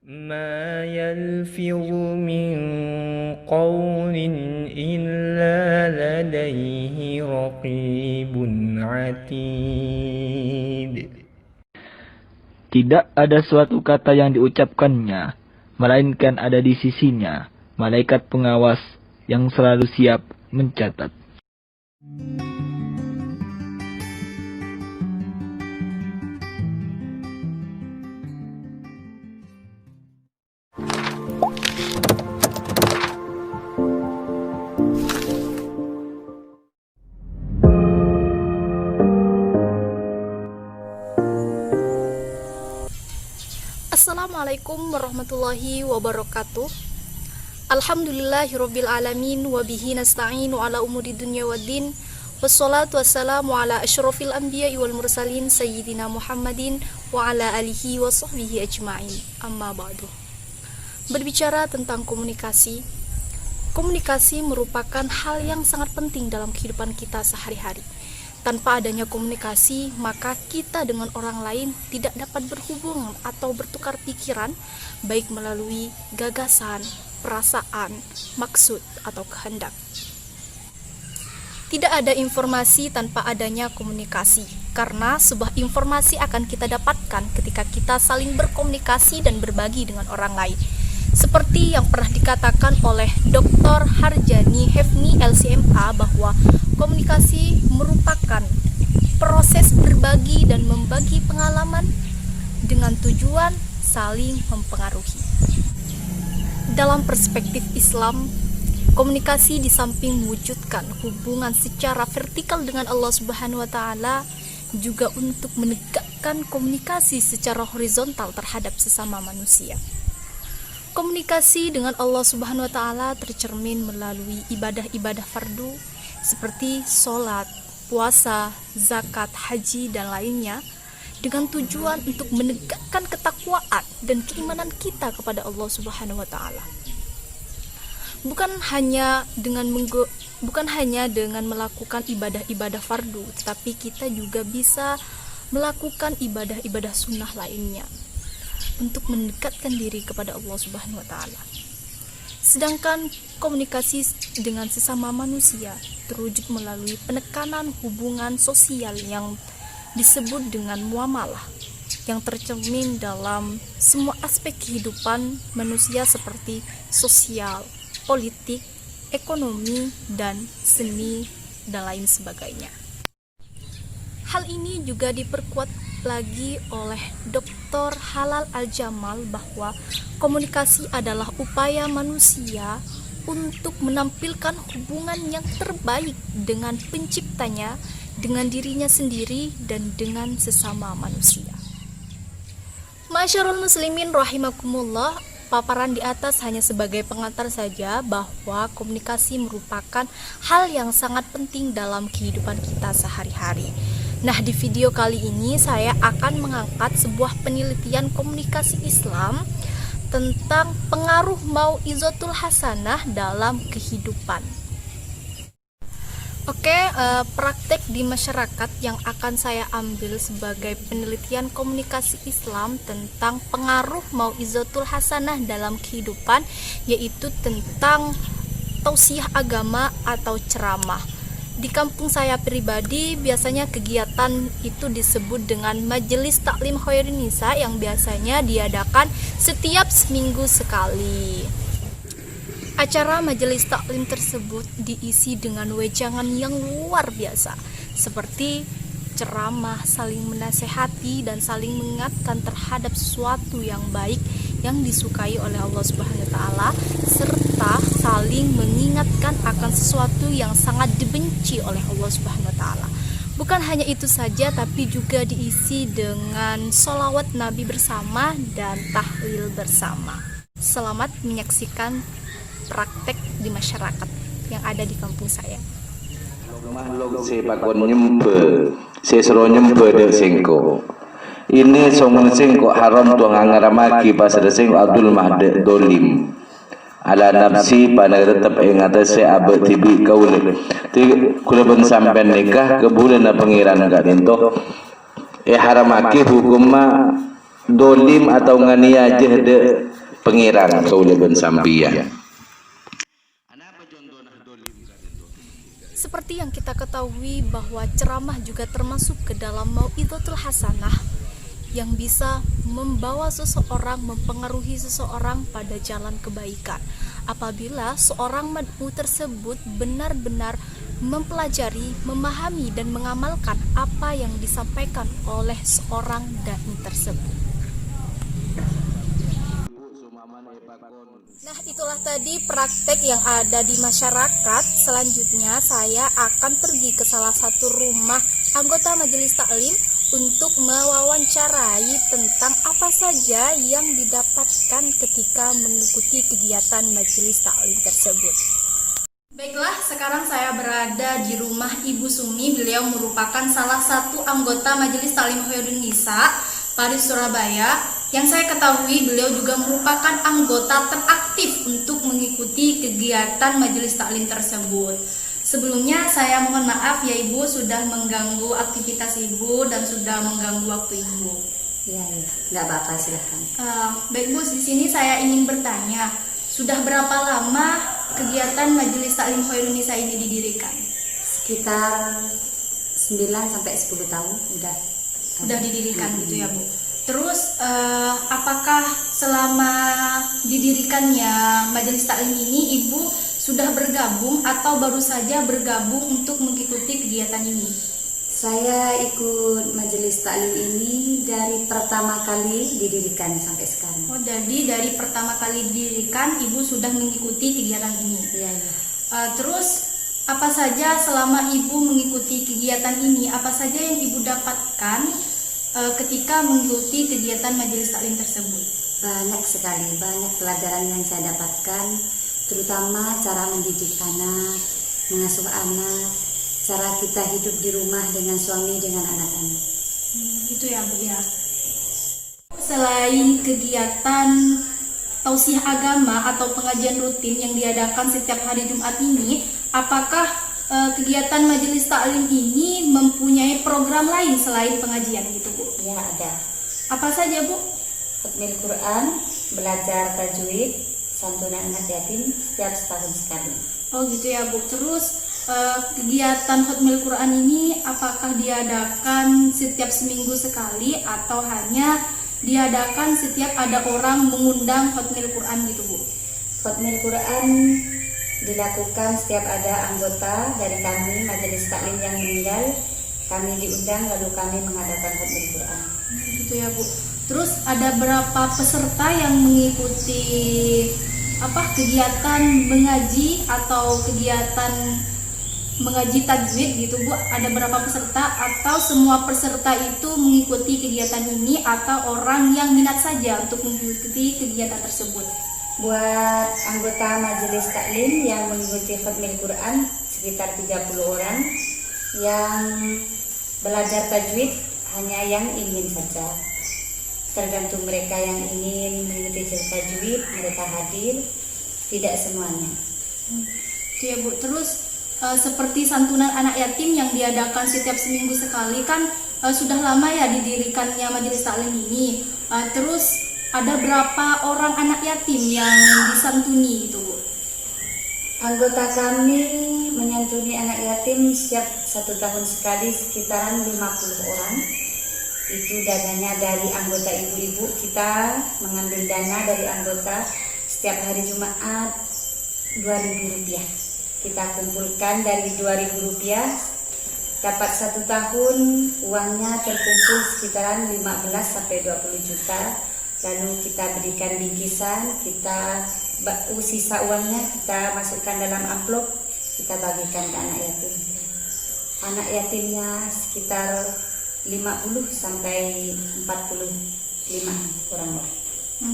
ما يلفظ من قول إلا لديه رقيب عتيد. Tidak ada suatu kata yang diucapkannya, melainkan ada di sisinya malaikat pengawas yang selalu siap mencatat. Assalamualaikum warahmatullahi wabarakatuh. Alhamdulillahirabbil alamin wa bihi nasta'inu ala umuri dunya waddin. Wassalatu wassalamu ala asyrafil anbiya'i wal mursalin sayyidina Muhammadin wa ala alihi wa sahbihi ajma'in. Amma ba'du. Berbicara tentang komunikasi, komunikasi merupakan hal yang sangat penting dalam kehidupan kita sehari-hari. Tanpa adanya komunikasi, maka kita dengan orang lain tidak dapat berhubungan atau bertukar pikiran, baik melalui gagasan, perasaan, maksud, atau kehendak. Tidak ada informasi tanpa adanya komunikasi, karena sebuah informasi akan kita dapatkan ketika kita saling berkomunikasi dan berbagi dengan orang lain. Seperti yang pernah dikatakan oleh Dr. Harjani Hefni LCMA bahwa komunikasi merupakan proses berbagi dan membagi pengalaman dengan tujuan saling mempengaruhi. Dalam perspektif Islam, komunikasi di samping mewujudkan hubungan secara vertikal dengan Allah Subhanahu wa taala, juga untuk menegakkan komunikasi secara horizontal terhadap sesama manusia. Komunikasi dengan Allah Subhanahu wa taala tercermin melalui ibadah-ibadah fardu seperti sholat, puasa, zakat, haji, dan lainnya, dengan tujuan untuk menegakkan ketakwaan dan keimanan kita kepada Allah Subhanahu wa taala. Bukan hanya dengan melakukan ibadah-ibadah fardu, tetapi kita juga bisa melakukan ibadah-ibadah sunnah lainnya untuk mendekatkan diri kepada Allah Subhanahu wa taala. Sedangkan komunikasi dengan sesama manusia terwujud melalui penekanan hubungan sosial yang disebut dengan muamalah, yang tercermin dalam semua aspek kehidupan manusia seperti sosial, politik, ekonomi, dan seni, dan lain sebagainya. Hal ini juga diperkuat lagi oleh Dr. Halal Al-Jamal bahwa komunikasi adalah upaya manusia untuk menampilkan hubungan yang terbaik dengan penciptanya, dengan dirinya sendiri, dan dengan sesama manusia. Masyarul muslimin rahimakumullah, paparan di atas hanya sebagai pengantar saja bahwa komunikasi merupakan hal yang sangat penting dalam kehidupan kita sehari-hari. Nah, di video kali ini saya akan mengangkat sebuah penelitian komunikasi Islam tentang pengaruh mau'izatul hasanah dalam kehidupan. Praktek di masyarakat yang akan saya ambil sebagai penelitian komunikasi Islam tentang pengaruh mau'izatul hasanah dalam kehidupan, yaitu tentang tausiah agama atau ceramah. Di kampung saya pribadi, biasanya kegiatan itu disebut dengan Majelis Taklim Khairin Nisa yang biasanya diadakan setiap seminggu sekali. Acara majelis taklim tersebut diisi dengan wejangan yang luar biasa, seperti ceramah, saling menasehati, dan saling mengingatkan terhadap sesuatu yang baik yang disukai oleh Allah Subhanahu wa taala, serta saling mengingatkan akan sesuatu yang sangat dibenci oleh Allah Subhanahu wa taala. Bukan hanya itu saja, tapi juga diisi dengan sholawat Nabi bersama dan tahlil bersama. Selamat menyaksikan praktek di masyarakat yang ada di kampung saya. Makhluk si pakon nyempe, si sero nyempe dek singko. Ini songon singko haram tuang angaramaki pasal singko Abdul Mahdi dolim. Ala nafsi pada tetap ingat saya abad tibi kaule. Kula pun sampai nikah kebulan na pangiran enggak dinto. Haramaki hukum dolim atau nganiya jeh de pengiran kauleben sampian. Seperti yang kita ketahui bahwa ceramah juga termasuk ke dalam mau'izatul hasanah yang bisa membawa seseorang, mempengaruhi seseorang pada jalan kebaikan. Apabila seorang mad'u tersebut benar-benar mempelajari, memahami dan mengamalkan apa yang disampaikan oleh seorang dai tersebut. Nah, itulah tadi praktek yang ada di masyarakat. Selanjutnya saya akan pergi ke salah satu rumah anggota majelis taklim untuk mewawancarai tentang apa saja yang didapatkan ketika mengikuti kegiatan majelis taklim tersebut. Baiklah, sekarang saya berada di rumah Ibu Sumi. Beliau merupakan salah satu anggota majelis taklim Khairun Nisa Paris Surabaya. Yang saya ketahui beliau juga merupakan anggota teraktif untuk mengikuti kegiatan majelis taklim tersebut. Sebelumnya saya mohon maaf ya Ibu sudah mengganggu aktivitas Ibu dan sudah mengganggu waktu Ibu. Ya, nggak apa-apa, silahkan. Baik Bu, di sini saya ingin bertanya, sudah berapa lama kegiatan majelis taklim Khairun Nisa ini didirikan? Sekitar 9-10 tahun Udah didirikan gitu ya Bu. Terus apakah selama didirikannya majelis taklim ini Ibu sudah bergabung atau baru saja bergabung untuk mengikuti kegiatan ini? Saya ikut majelis taklim ini dari pertama kali didirikan sampai sekarang. Oh, jadi dari pertama kali didirikan Ibu sudah mengikuti kegiatan ini. Iya. Terus apa saja selama Ibu mengikuti kegiatan ini, apa saja yang Ibu dapatkan ketika mengikuti kegiatan majelis taklim tersebut? Banyak sekali, banyak pelajaran yang saya dapatkan, terutama cara mendidik anak, mengasuh anak, cara kita hidup di rumah dengan suami, dengan anak-anak. Gitu ya Bu ya. Selain kegiatan tausiah agama atau pengajian rutin yang diadakan setiap hari Jumat ini, apakah kegiatan majelis taklim ini mempunyai program lain selain pengajian gitu Bu? Ya, ada. Apa saja Bu? Khatmil Quran, belajar tajwid, santunan anak yatim setiap setahun sekali. Oh gitu ya Bu. Terus kegiatan Khatmil Quran ini apakah diadakan setiap seminggu sekali atau hanya diadakan setiap ada orang mengundang Khatmil Quran gitu Bu? Khatmil Quran dilakukan setiap ada anggota dari kami majelis taklim yang meninggal, kami diundang lalu kami mengadakan Khatmil Quran. Gitu ya Bu. Terus ada berapa peserta yang mengikuti kegiatan mengaji atau kegiatan mengaji tajwid gitu Bu? Ada berapa peserta atau semua peserta itu mengikuti kegiatan ini atau orang yang minat saja untuk mengikuti kegiatan tersebut? Buat anggota majelis taklim yang mengikuti Khatmil Quran sekitar 30 orang, yang belajar tajwid hanya yang ingin saja. Tergantung mereka yang ingin mengikuti tajwid, mereka hadir, tidak semuanya. Ya Bu. Terus seperti santunan anak yatim yang diadakan setiap seminggu sekali kan sudah lama ya didirikannya majelis taklim ini. Terus ada berapa orang anak yatim yang disantuni itu Bu? Anggota kami menyantuni anak yatim setiap 1 tahun sekali sekitaran 50 orang. Itu dananya dari anggota ibu-ibu, kita mengambil dana dari anggota setiap hari Jumat Rp2.000. Kita kumpulkan dari Rp2.000, dapat 1 tahun uangnya terkumpul sekitaran 15-20 juta. Lalu kita berikan bingkisan, kita sisa uangnya kita masukkan dalam amplop, kita bagikan ke anak yatim. Anak yatimnya sekitar 50-45 orang lah.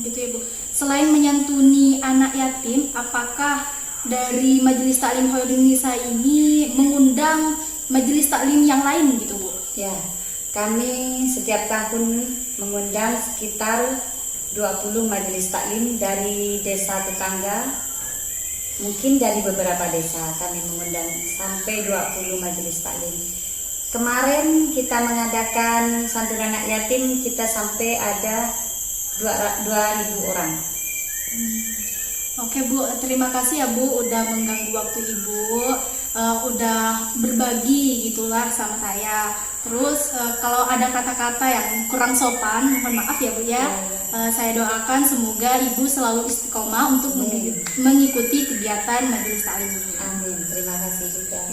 Gitu ya Bu. Selain menyantuni anak yatim, apakah dari majelis taklim Khairun Nisa ini mengundang majelis taklim yang lain gitu Bu? Ya, kami setiap tahun mengundang sekitar 20 majelis taklim dari desa tetangga. Mungkin dari beberapa desa kami mengundang sampai 20 majelis taklim. Kemarin kita mengadakan santunan anak yatim, kita sampai ada 2.000 orang. Oke Bu, terima kasih ya Bu udah mengganggu waktu Ibu, udah berbagi gitulah sama saya. Terus kalau ada kata-kata yang kurang sopan, mohon maaf ya Bu ya. Saya doakan semoga Ibu selalu istiqomah untuk mengikuti kegiatan majelis taklim ini. Amin. Terima kasih juga.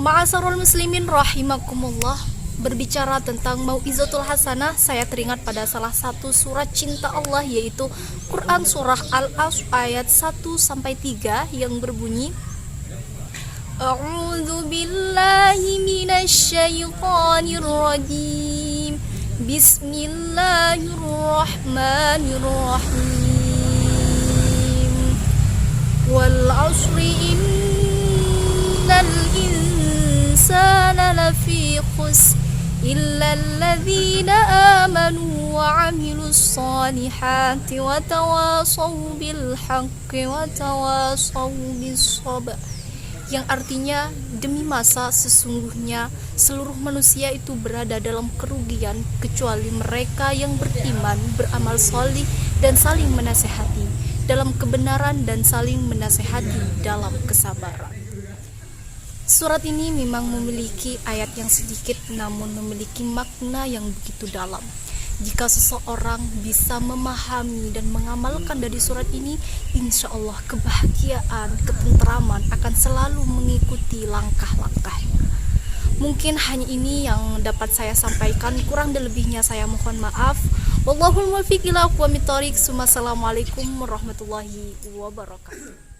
Ma'asarul muslimin rahimakumullah. Berbicara tentang Mau'izatul Hasanah, saya teringat pada salah satu surat cinta Allah, yaitu Quran surah Al-Asr ayat 1-3 yang berbunyi, A'udzu billahi minasy syaithanir rajim. Bismillahirrahmanirrahim. Wal 'asri innal insana lafi khusr إلا الذين آمنوا وعملوا الصالحات وتواصوا بالحق وتواصوا بالصبر, yang artinya demi masa sesungguhnya seluruh manusia itu berada dalam kerugian kecuali mereka yang beriman, beramal solih dan saling menasehati dalam kebenaran dan saling menasehati dalam kesabaran. Surat ini memang memiliki ayat yang sedikit namun memiliki makna yang begitu dalam. Jika seseorang bisa memahami dan mengamalkan dari surat ini, insya Allah kebahagiaan, ketentraman akan selalu mengikuti langkah-langkahnya. Mungkin hanya ini yang dapat saya sampaikan, kurang dan lebihnya saya mohon maaf. Wallahul muwaffiq ila aqwamit thoriq. Assalamualaikum warahmatullahi wabarakatuh.